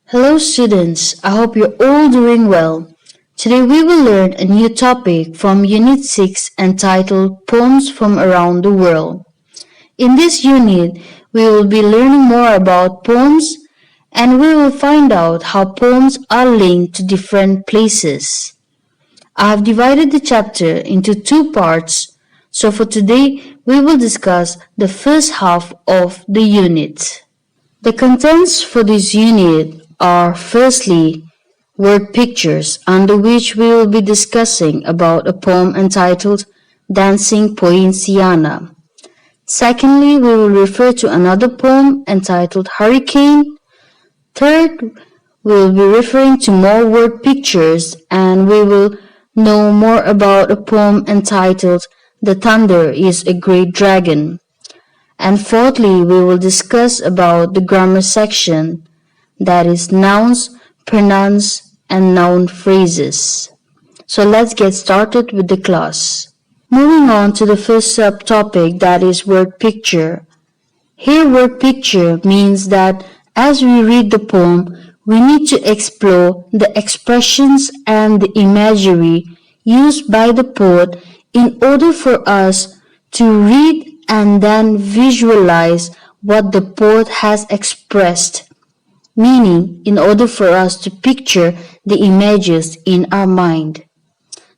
Hello students, I hope you're all doing well. Today we will learn a new topic from Unit 6 entitled Poems from Around the World. In this unit, we will be learning more about poems and we will find out how poems are linked to different places. I have divided the chapter into two parts, so for today we will discuss the first half of the unit. The contents for this unit are firstly word pictures, under which we will be discussing about a poem entitled Dancing Poinciana. Secondly, we will refer to another poem entitled Hurricane. Third, we will be referring to more word pictures and we will know more about a poem entitled The Thunder is a Great Dragon. And fourthly, we will discuss about the grammar section, that is nouns, pronouns, and noun phrases. So let's get started with the class. Moving on to the first subtopic, that is word picture. Here word picture means that as we read the poem, we need to explore the expressions and the imagery used by the poet in order for us to read and then visualize what the poet has expressed, meaning in order for us to picture the images in our mind.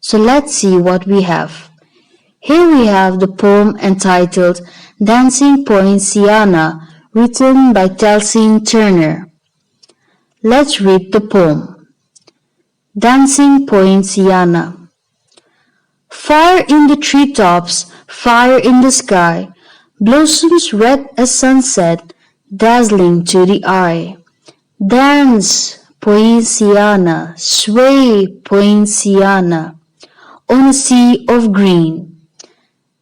So let's see what we have. Here we have the poem entitled Dancing Poinciana, written by Telsine Turner. Let's read the poem. Dancing Poinciana. Fire in the treetops, fire in the sky, blossoms red as sunset, dazzling to the eye. Dance, Poinciana, sway, Poinciana, on a sea of green.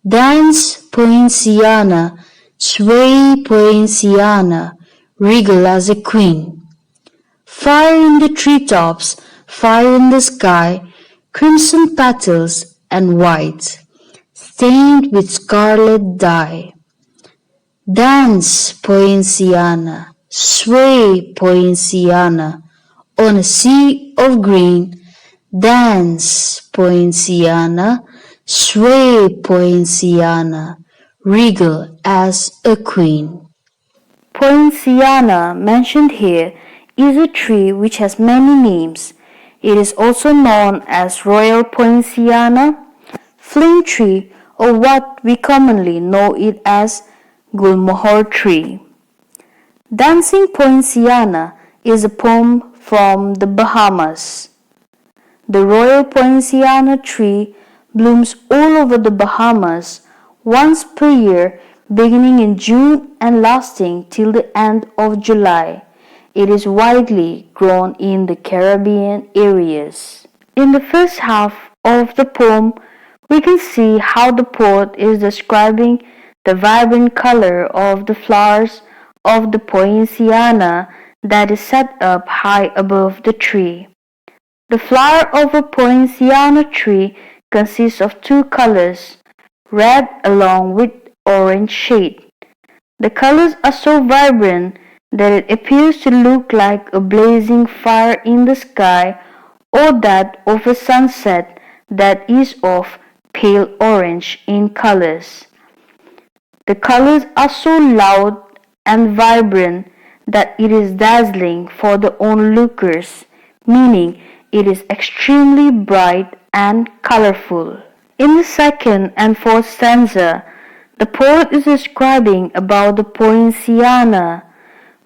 Dance, Poinciana, sway, Poinciana, regal as a queen. Fire in the treetops, fire in the sky, crimson petals and white, stained with scarlet dye. Dance, Poinciana, sway, Poinciana, on a sea of green. Dance, Poinciana, sway, Poinciana, regal as a queen. Poinciana, mentioned here, is a tree which has many names. It is also known as Royal Poinciana, Flame Tree, or what we commonly know it as Gulmohar Tree. Dancing Poinciana is a poem from the Bahamas. The Royal Poinciana tree blooms all over the Bahamas once per year, beginning in June and lasting till the end of July. It is widely grown in the Caribbean areas. In the first half of the poem, we can see how the poet is describing the vibrant color of the flowers of the poinciana that is set up high above the tree. The flower of a poinciana tree consists of two colors, red along with orange shade. The colors are so vibrant that it appears to look like a blazing fire in the sky or that of a sunset that is of pale orange in colors. The colors are so loud and vibrant that it is dazzling for the onlookers, meaning it is extremely bright and colorful. In the second and fourth stanza, the poet is describing about the poinciana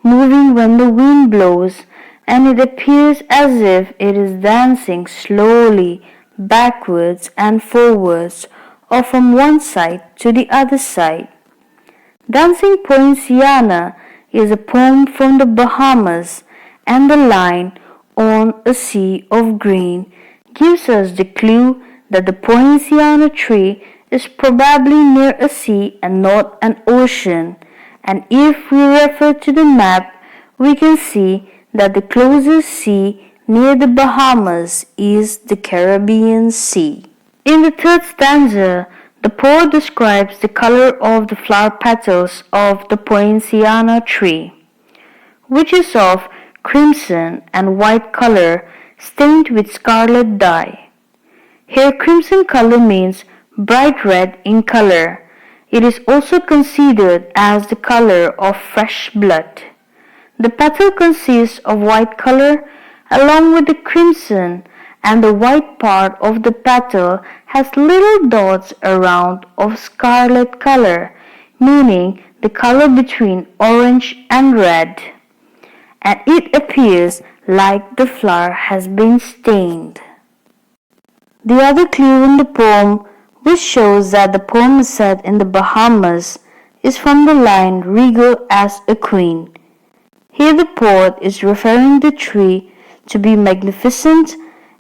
moving when the wind blows, and it appears as if it is dancing slowly backwards and forwards or from one side to the other side. Dancing Poinciana is a poem from the Bahamas, and the line on a sea of green gives us the clue that the poinciana tree is probably near a sea and not an ocean, and if we refer to the map, we can see that the closest sea near the Bahamas is the Caribbean Sea. In the third stanza, the poet describes the color of the flower petals of the poinciana tree, which is of crimson, and white color stained with scarlet dye. Here crimson color means bright red in color. It is also considered as the color of fresh blood. The petal consists of white color along with the crimson, and the white part of the petal has little dots around of scarlet color, meaning the color between orange and red, and it appears like the flower has been stained. The other clue in the poem, which shows that the poem is set in the Bahamas, is from the line regal as a queen. Here the poet is referring the tree to be magnificent,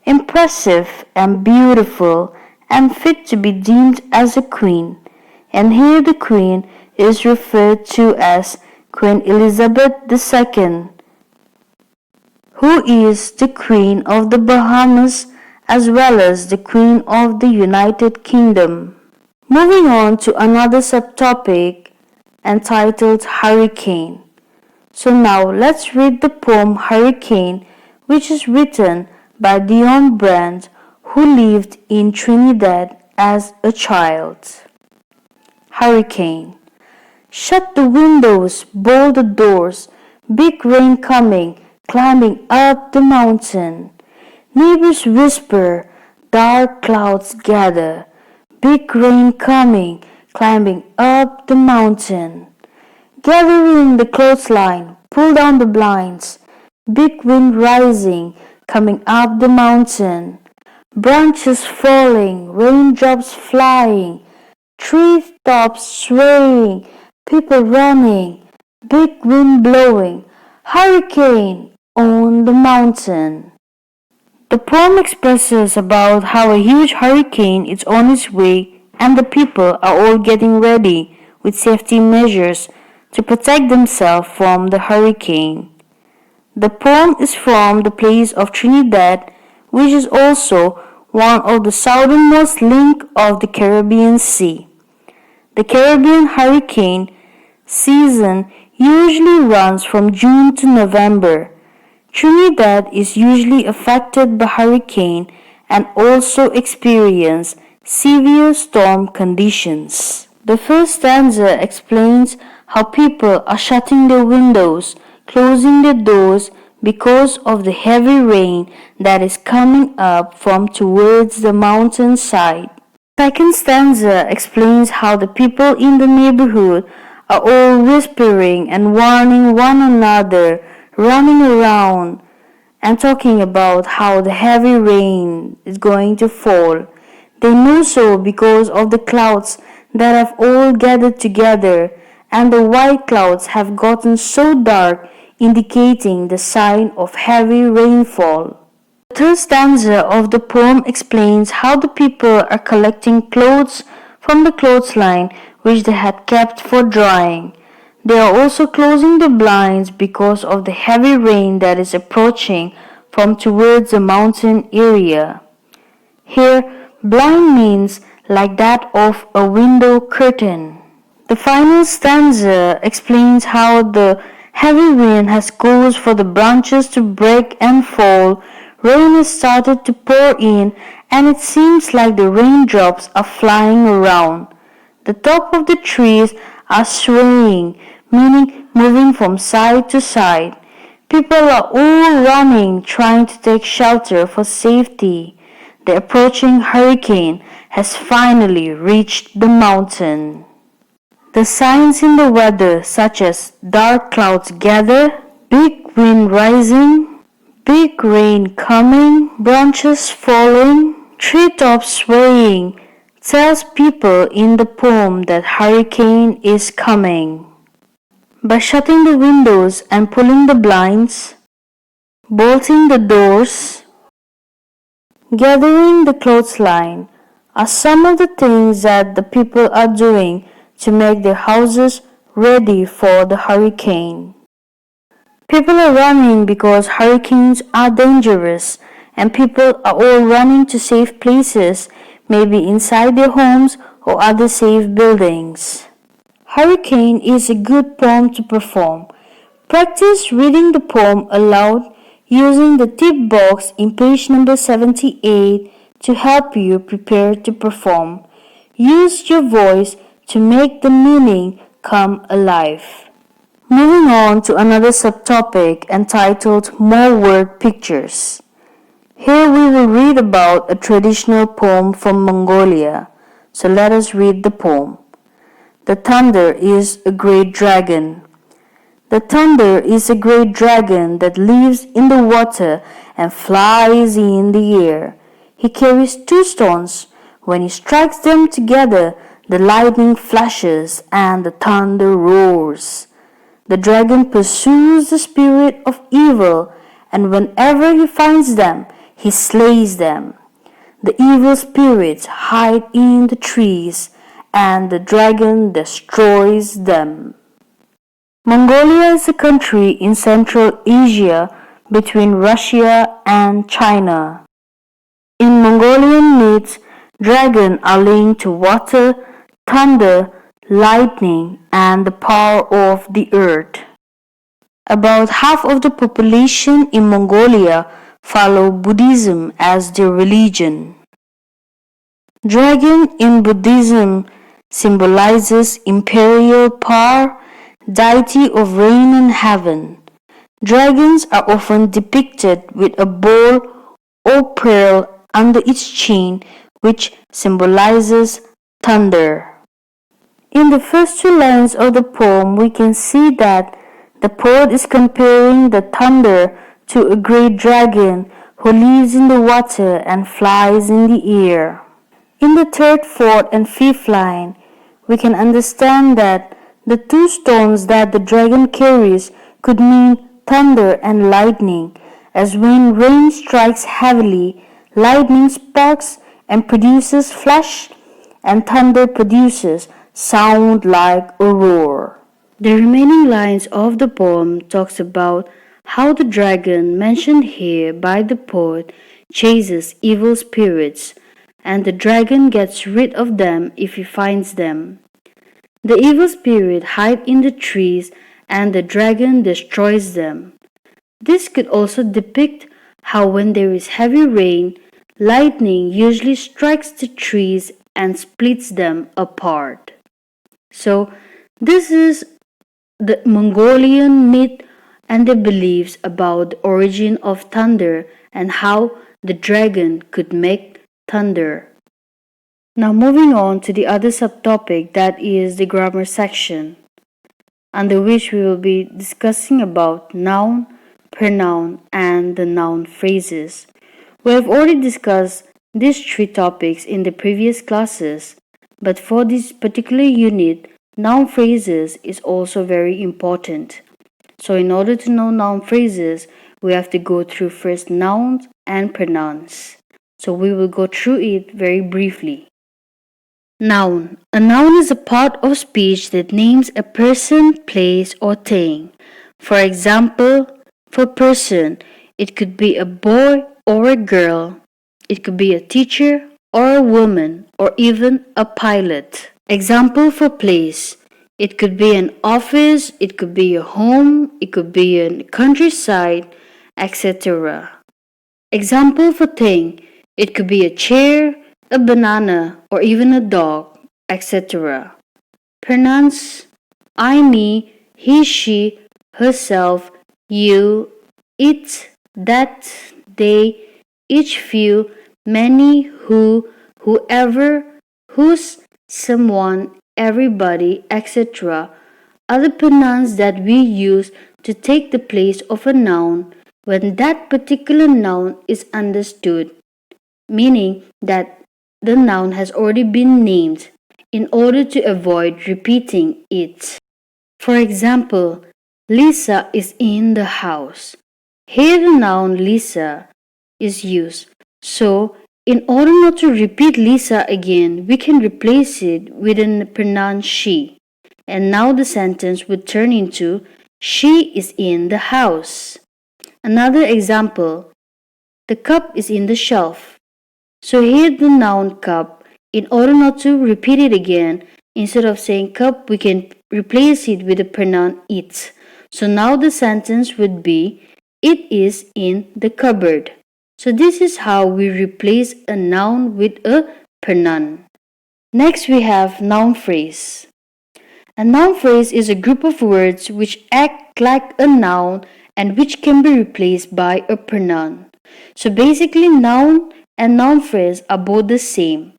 impressive, and beautiful, and fit to be deemed as a queen. And here the queen is referred to as Queen Elizabeth II, who is the Queen of the Bahamas as well as the Queen of the United Kingdom. Moving on to another subtopic entitled Hurricane. So now let's read the poem Hurricane, which is written by Dion Brand, who lived in Trinidad as a child. Hurricane. Shut the windows, bolt the doors, big rain coming, climbing up the mountain. Neighbors whisper, dark clouds gather, big rain coming, climbing up the mountain. Gathering the clothesline, pull down the blinds, big wind rising, coming up the mountain. Branches falling, raindrops flying, tree tops swaying, people running, big wind blowing, hurricane on the mountain. The poem expresses about how a huge hurricane is on its way and the people are all getting ready with safety measures to protect themselves from the hurricane. The poem is from the place of Trinidad, which is also one of the southernmost link of the Caribbean Sea. The Caribbean hurricane season usually runs from June to November. Trinidad is usually affected by hurricane and also experience severe storm conditions. The first stanza explains how people are shutting their windows, closing their doors because of the heavy rain that is coming up from towards the mountainside. The second stanza explains how the people in the neighborhood are all whispering and warning one another, running around and talking about how the heavy rain is going to fall. They know so because of the clouds that have all gathered together, and the white clouds have gotten so dark, indicating the sign of heavy rainfall. The third stanza of the poem explains how the people are collecting clothes from the clothesline which they had kept for drying. They are also closing the blinds because of the heavy rain that is approaching from towards the mountain area. Here, blind means like that of a window curtain. The final stanza explains how the heavy wind has caused for the branches to break and fall. Rain has started to pour in, and it seems like the raindrops are flying around. The top of the trees are swaying, meaning moving from side to side. People are all running, trying to take shelter for safety. The approaching hurricane has finally reached the mountain. The signs in the weather, such as dark clouds gather, big wind rising, big rain coming, branches falling, treetops swaying, tells people in the poem that hurricane is coming. By shutting the windows and pulling the blinds, bolting the doors, gathering the clothesline are some of the things that the people are doing to make their houses ready for the hurricane. People are running because hurricanes are dangerous, and people are all running to safe places, maybe inside their homes or other safe buildings. Hurricane is a good poem to perform. Practice reading the poem aloud using the tip box in page number 78 to help you prepare to perform. Use your voice to make the meaning come alive. Moving on to another subtopic entitled More Word Pictures. Here we will read about a traditional poem from Mongolia. So let us read the poem. The thunder is a great dragon. The thunder is a great dragon that lives in the water and flies in the air. He carries two stones. When he strikes them together, the lightning flashes and the thunder roars. The dragon pursues the spirit of evil, and whenever he finds them, he slays them. The evil spirits hide in the trees, and the dragon destroys them. Mongolia is a country in Central Asia between Russia and China. In Mongolian myths, dragons are linked to water, thunder, lightning, and the power of the earth. About half of the population in Mongolia follow Buddhism as their religion. Dragon in Buddhism symbolizes imperial power, deity of rain and heaven. Dragons are often depicted with a ball or pearl under its chin, which symbolizes thunder. In the first two lines of the poem, we can see that the poet is comparing the thunder to a great dragon who lives in the water and flies in the air. In the third, fourth, and fifth line, we can understand that the two stones that the dragon carries could mean thunder and lightning, as when rain strikes heavily, lightning sparks and produces flash, and thunder produces sound like a roar. The remaining lines of the poem talks about how the dragon mentioned here by the poet chases evil spirits, and the dragon gets rid of them if he finds them. The evil spirit hide in the trees and the dragon destroys them. This could also depict how when there is heavy rain, lightning usually strikes the trees and splits them apart. So this is the Mongolian myth and their beliefs about the origin of thunder and how the dragon could make thunder. Now moving on to the other subtopic, that is the grammar section, under which we will be discussing about noun, pronoun, and the noun phrases. We have already discussed these three topics in the previous classes, but for this particular unit, noun phrases is also very important. So in order to know noun phrases, we have to go through first nouns and pronouns. So we will go through it very briefly. Noun. A noun is a part of speech that names a person, place, or thing. For example, for person, it could be a boy or a girl. It could be a teacher or a woman or even a pilot. Example for place. It could be an office, it could be a home, it could be a countryside, etc. Example for thing. It could be a chair, a banana, or even a dog, etc. Pronouns: I, me, he, she, herself, you, it, that, they, each, few, many, who, whoever, whose, someone, everybody, etc. are the pronouns that we use to take the place of a noun when that particular noun is understood, meaning that the noun has already been named in order to avoid repeating it. For example, Lisa is in the house. Here the noun Lisa is used. So, in order not to repeat Lisa again, we can replace it with a pronoun she. And now the sentence would turn into she is in the house. Another example, the cup is in the shelf. So here the noun cup, in order not to repeat it again, instead of saying cup, we can replace it with the pronoun it. So now the sentence would be, it is in the cupboard. So this is how we replace a noun with a pronoun. Next we have noun phrase. A noun phrase is a group of words which act like a noun and which can be replaced by a pronoun. So basically noun and noun phrase are both the same,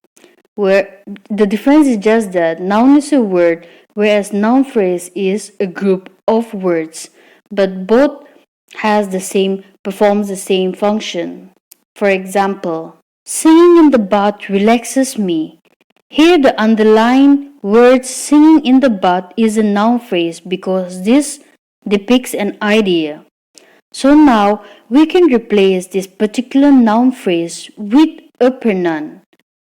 where the difference is just that noun is a word whereas noun phrase is a group of words, but both performs the same function. For example, singing in the bath relaxes me. Here the underlined word singing in the bath is a noun phrase because this depicts an idea. So now we can replace this particular noun phrase with a pronoun.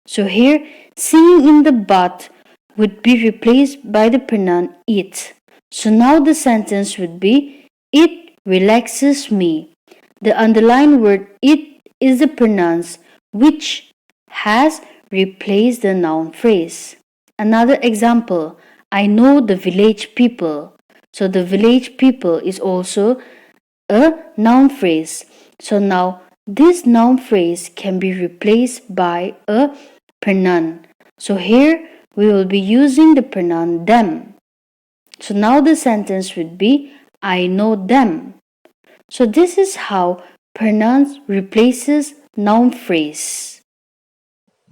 So here singing in the bath would be replaced by the pronoun it. So now the sentence would be, it relaxes me. The underlined word it is the pronoun which has replaced the noun phrase. Another example, I know the village people. So the village people is also a noun phrase. So now this noun phrase can be replaced by a pronoun. So here we will be using the pronoun them. So now the sentence would be, I know them. So this is how pronoun replaces noun phrase.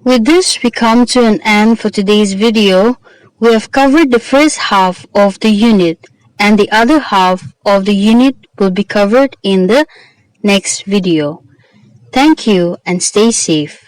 With this, we come to an end for today's video. We have covered the first half of the unit, and the other half of the unit will be covered in the next video. Thank you and stay safe.